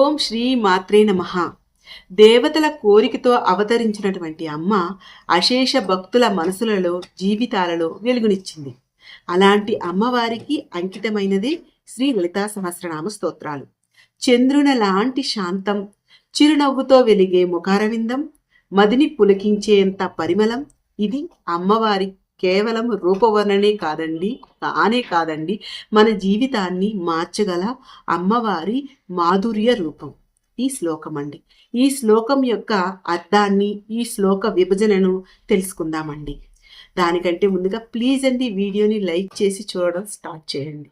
ఓం శ్రీ మాత్రే నమః. దేవతల కోరికతో అవతరించినటువంటి అమ్మ అశేష భక్తుల మనసులలో జీవితాలలో వెలుగునిచ్చింది. అలాంటి అమ్మవారికి అంకితమైనది శ్రీ లలితా సహస్రనామ స్తోత్రాలు. చంద్రుని లాంటి శాంతం, చిరునవ్వుతో వెలిగే ముఖారవిందం, మదిని పులకించేంత పరిమళం. ఇది అమ్మవారి కేవలం రూపవర్ణనే కాదండి, మన జీవితాన్ని మార్చగల అమ్మవారి మాధుర్య రూపం ఈ శ్లోకం అండి. ఈ శ్లోకం యొక్క అర్థాన్ని, ఈ శ్లోక విభజనను తెలుసుకుందామండి. దానికంటే ముందుగా ప్లీజ్ అండి వీడియోని లైక్ చేసి చూడడం స్టార్ట్ చేయండి.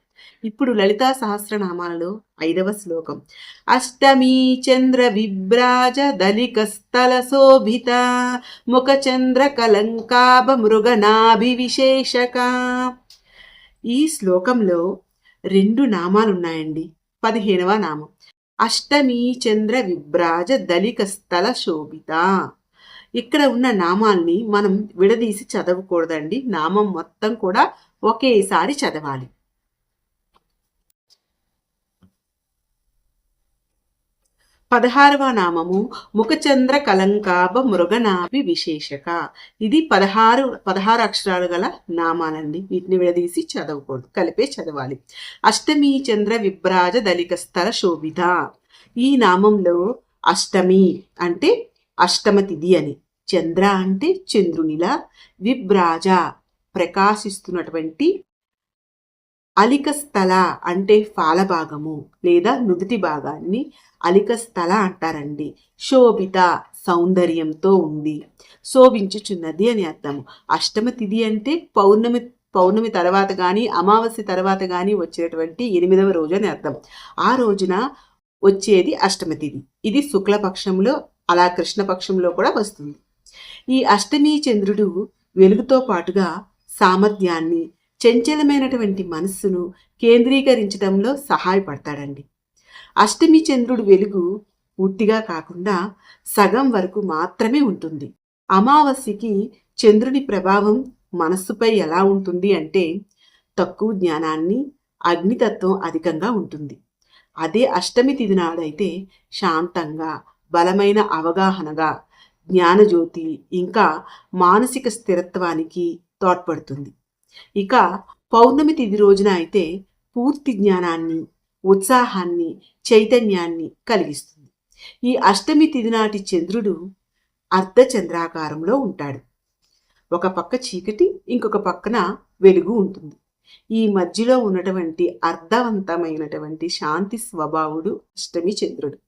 ఇప్పుడు లలితా సహస్రనామాలలో 5వ శ్లోకం. అష్టమీ చంద్ర విభ్రాజ దలిక స్థల శోభిత ముఖ చంద్ర కలంకాభ మృగనాభివిశేషక. ఈ శ్లోకంలో 2 నామాలున్నాయండి. 15వ నామం అష్టమీ చంద్ర విభ్రాజ దలిక స్థల శోభిత. ఇక్కడ ఉన్న నామాల్ని మనం విడదీసి చదవకూడదండి. నామం మొత్తం కూడా ఒకేసారి చదవాలి. 16వ నామము ముఖచంద్ర కలంకాభ మృగనాభి విశేషక. ఇది 16 అక్షరాలు గల నామాలండి. వీటిని విడదీసి చదవకూడదు, కలిపే చదవాలి. అష్టమి చంద్ర విభ్రాజ దలిక స్థల శోభిత. ఈ నామంలో అష్టమి అంటే అష్టమ తిథి అని, చంద్ర అంటే చంద్రునిలా, విభ్రాజ ప్రకాశిస్తున్నటువంటి, అలిక స్థల అంటే ఫాలభాగము లేదా నుదుటి భాగాన్ని అలిక స్థల అంటారండి. శోభిత సౌందర్యంతో ఉంది, శోభించుచున్నది అని అర్థము. అష్టమ తిథి అంటే పౌర్ణమి తర్వాత కానీ అమావాస్య తర్వాత కానీ వచ్చేటువంటి 8వ రోజు అని అర్థం. ఆ రోజున వచ్చేది అష్టమ తిథి. ఇది శుక్లపక్షంలో, అలా కృష్ణపక్షంలో కూడా వస్తుంది. ఈ అష్టమి చంద్రుడు వెలుగుతో పాటుగా సామర్థ్యాన్ని, చంచలమైనటువంటి మనస్సును కేంద్రీకరించడంలో సహాయపడతాడండి. అష్టమి చంద్రుడు వెలుగు పూర్తిగా కాకుండా సగం వరకు మాత్రమే ఉంటుంది. అమావాస్యకి చంద్రుని ప్రభావం మనస్సుపై ఎలా ఉంటుంది అంటే తక్కువ జ్ఞానాన్ని, అగ్నితత్వం అధికంగా ఉంటుంది. అదే అష్టమి తిథి నాడైతే శాంతంగా, బలమైన అవగాహనగా, జ్ఞానజ్యోతి ఇంకా మానసిక స్థిరత్వానికి తోడ్పడుతుంది. ఇక పౌర్ణమి తిథి రోజున అయితే పూర్తి జ్ఞానాన్ని, ఉత్సాహాన్ని, చైతన్యాన్ని కలిగిస్తుంది. ఈ అష్టమి తిథి నాటి చంద్రుడు అర్ధచంద్రాకారంలో ఉంటాడు. ఒక పక్క చీకటి, ఇంకొక పక్కన వెలుగు ఉంటుంది. ఈ మధ్యలో ఉన్నటువంటి అర్థవంతమైనటువంటి శాంతి స్వభావుడు అష్టమి చంద్రుడు.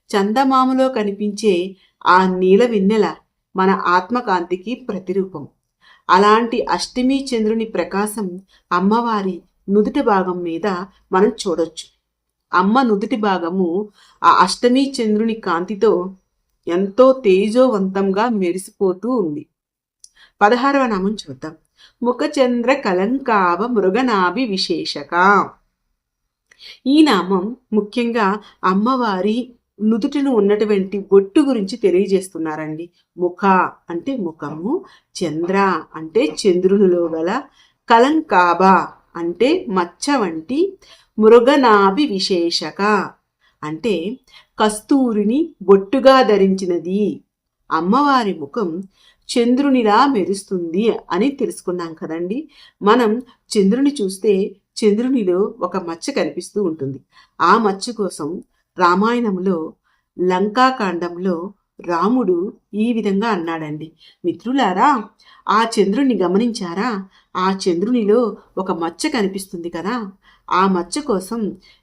చందమామలో కనిపించే ఆ నీల వెన్నెల మన ఆత్మకాంతికి ప్రతిరూపం. అలాంటి అష్టమి చంద్రుని ప్రకాశం అమ్మవారి నుదుటి భాగం మీద మనం చూడొచ్చు. అమ్మ నుదుటి భాగము ఆ అష్టమి చంద్రుని కాంతితో ఎంతో తేజోవంతంగా మెరిసిపోతూ ఉంది. 16వ నామం చూద్దాం. ముఖచంద్ర కలంకావ మృగనాభి విశేషక. ఈ నామం ముఖ్యంగా అమ్మవారి నుదుటిను ఉన్నటువంటి బొట్టు గురించి తెలియజేస్తున్నారండి. ముఖ అంటే ముఖము, చంద్ర అంటే చంద్రునిలో గల, కలంకాభ అంటే మచ్చ వంటి, మృగనాభి విశేషక అంటే కస్తూరిని బొట్టుగా ధరించినది. అమ్మవారి ముఖం చంద్రునిలా మెరుస్తుంది అని తెలుసుకున్నాం కదండి. మనం చంద్రుని చూస్తే చంద్రునిలో ఒక మచ్చ కనిపిస్తూ ఉంటుంది. ఆ మచ్చ కోసం రామాయణంలో లంకాకాండంలో రాముడు ఈ విధంగా అన్నాడండి. మిత్రులారా, ఆ చంద్రుని గమనించారా? ఆ చంద్రునిలో ఒక మచ్చ కనిపిస్తుంది కదా, ఆ మచ్చ కోసం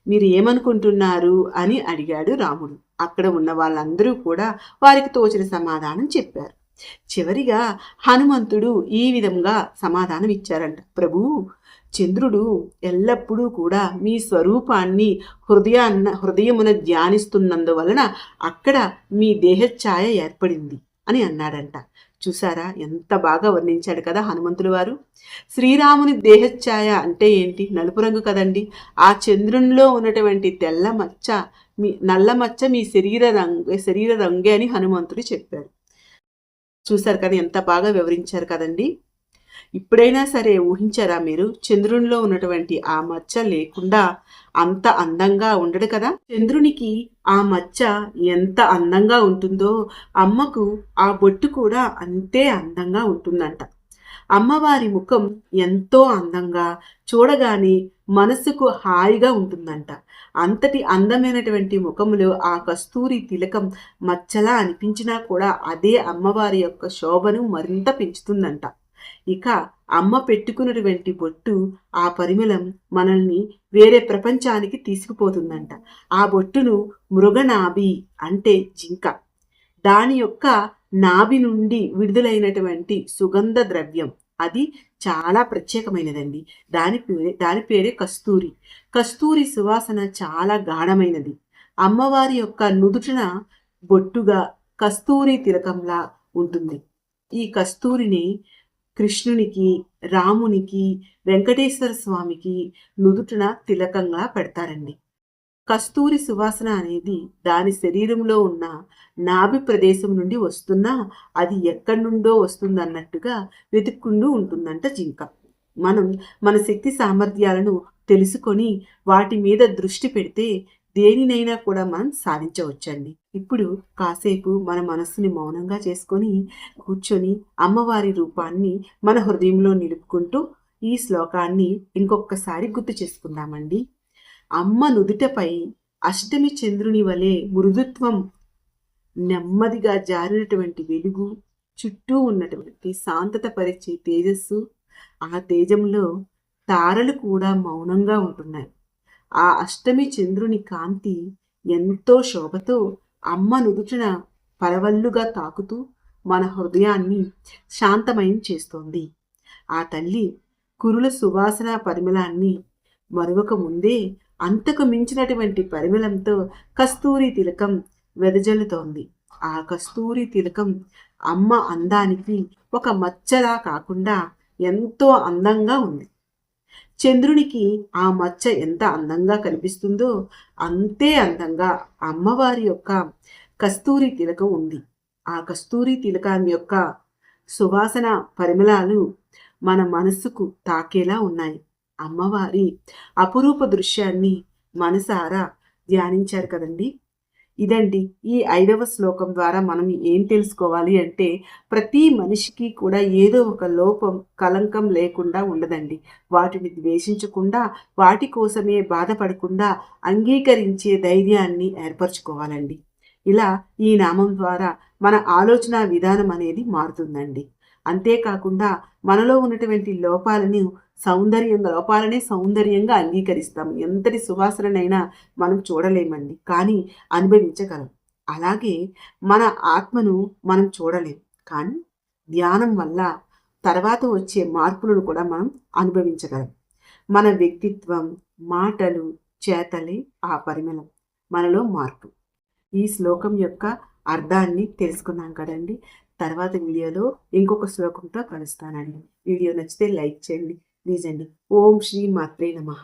మీరు ఏమనుకుంటున్నారు అని అడిగాడు రాముడు. అక్కడ ఉన్న వాళ్ళందరూ కూడా వారికి తోచిన సమాధానం చెప్పారు. చివరిగా హనుమంతుడు ఈ విధంగా సమాధానం ఇచ్చారంట. ప్రభు, చంద్రుడు ఎల్లప్పుడూ కూడా మీ స్వరూపాన్ని హృదయమున ధ్యానిస్తున్నందువలన అక్కడ మీ దేహఛాయ ఏర్పడింది అని అన్నాడంట. చూసారా, ఎంత బాగా వర్ణించాడు కదా హనుమంతుల వారు. శ్రీరాముని దేహఛాయ అంటే ఏంటి? నలుపు రంగు కదండి. ఆ చంద్రునిలో ఉన్నటువంటి తెల్ల మచ్చ, నల్ల మచ్చ మీ శరీర రంగే అని హనుమంతుడు చెప్పారు. చూశారు కదా, ఎంత బాగా వివరించారు కదండి. ఇప్పుడైనా సరే ఊహించారా మీరు? చంద్రునిలో ఉన్నటువంటి ఆ మచ్చ లేకుండా అంత అందంగా ఉండడు కదా. చంద్రునికి ఆ మచ్చ ఎంత అందంగా ఉంటుందో అమ్మకు ఆ బొట్టు కూడా అంతే అందంగా ఉంటుందంట. అమ్మవారి ముఖం ఎంతో అందంగా, చూడగానే మనసుకు హాయిగా ఉంటుందంట. అంతటి అందమైనటువంటి ముఖములో ఆ కస్తూరి తిలకం మచ్చలా అనిపించినా కూడా అదే అమ్మవారి యొక్క శోభను మరింత పెంచుతుందంట. ఇక అమ్మ పెట్టుకున్నటువంటి బొట్టు, ఆ పరిమళం మనల్ని వేరే ప్రపంచానికి తీసుకుపోతుందంట. ఆ బొట్టును మృగనాభి అంటే జింక, దాని యొక్క నాభి నుండి విడుదలైనటువంటి సుగంధ ద్రవ్యం అది చాలా ప్రత్యేకమైనదండి. దాని పేరే కస్తూరి. కస్తూరి సువాసన చాలా గాఢమైనది. అమ్మవారి యొక్క నుదుటిన బొట్టుగా కస్తూరి తిలకంలా ఉంటుంది. ఈ కస్తూరిని కృష్ణునికి, రామునికి, వెంకటేశ్వర స్వామికి నుదుటిన తిలకంగా పెడతారండి. కస్తూరి సువాసన అనేది దాని శరీరంలో ఉన్న నాభి ప్రదేశం నుండి వస్తున్నా అది ఎక్కడి నుండో వస్తుందన్నట్టుగా వెతుక్కుంటూ ఉంటుందంట జింక. మనం మన శక్తి సామర్థ్యాలను తెలుసుకొని వాటి మీద దృష్టి పెడితే దేనినైనా కూడా మనం సాధించవచ్చండి. ఇప్పుడు కాసేపు మన మనస్సుని మౌనంగా చేసుకొని కూర్చొని అమ్మవారి రూపాన్ని మన హృదయంలో నిలుపుకుంటూ ఈ శ్లోకాన్ని ఇంకొకసారి గుర్తు చేసుకుందామండి. అమ్మ నుదుటపై అష్టమి చంద్రుని వలె మృదుత్వం, నెమ్మదిగా జారినటువంటి వెలుగు, చుట్టూ ఉన్నటువంటి శాంతత పరిచే తేజస్సు, ఆ తేజంలో తారలు కూడా మౌనంగా ఉంటున్నాయి. ఆ అష్టమి చంద్రుని కాంతి ఎంతో శోభతో అమ్మ నుదుటిన పరవళ్ళుగా తాకుతూ మన హృదయాన్ని శాంతమయం చేస్తోంది. ఆ తల్లి కురుల సువాసన పరిమళాన్ని మరొక ముందే అంతకు మించినటువంటి పరిమళంతో కస్తూరి తిలకం వెదజల్లుతోంది. ఆ కస్తూరి తిలకం అమ్మ అందానికి ఒక మచ్చలా కాకుండా ఎంతో అందంగా ఉంది. చంద్రునికి ఆ మచ్చ ఎంత అందంగా కనిపిస్తుందో అంతే అందంగా అమ్మవారి యొక్క కస్తూరి తిలకం ఉంది. ఆ కస్తూరి తిలకం యొక్క సువాసన పరిమళాలు మన మనస్సుకు తాకేలా ఉన్నాయి. అమ్మవారి అపురూప దృశ్యాన్ని మనసారా ధ్యానించారు కదండి. ఇదండి ఈ 5వ శ్లోకం ద్వారా మనం ఏం తెలుసుకోవాలి అంటే ప్రతి మనిషికి కూడా ఏదో ఒక లోపం, కలంకం లేకుండా ఉండదండి. వాటిని ద్వేషించకుండా, వాటి కోసమే బాధపడకుండా అంగీకరించే ధైర్యాన్ని ఏర్పరచుకోవాలండి. ఇలా ఈ నామం ద్వారా మన ఆలోచన విధానం అనేది మారుతుందండి. అంతేకాకుండా మనలో ఉన్నటువంటి లోపాలనే సౌందర్యంగా అంగీకరిస్తాం. ఎంతటి సువాసననైనా మనం చూడలేమండి, కానీ అనుభవించగలం. అలాగే మన ఆత్మను మనం చూడలేం, కానీ ధ్యానం వల్ల తర్వాత వచ్చే మార్పులను కూడా మనం అనుభవించగలం. మన వ్యక్తిత్వం, మాటలు, చేతలే ఆ పరిమళం, మనలో మార్పు. ఈ శ్లోకం యొక్క అర్థాన్ని తెలుసుకున్నాం కదండి. తర్వాత వీడియోలో ఇంకొక శ్లోకంతో కలుస్తానండి. వీడియో నచ్చితే లైక్ చేయండి ప్లీజ్ అండి. ఓం శ్రీ మాత్రే నమః.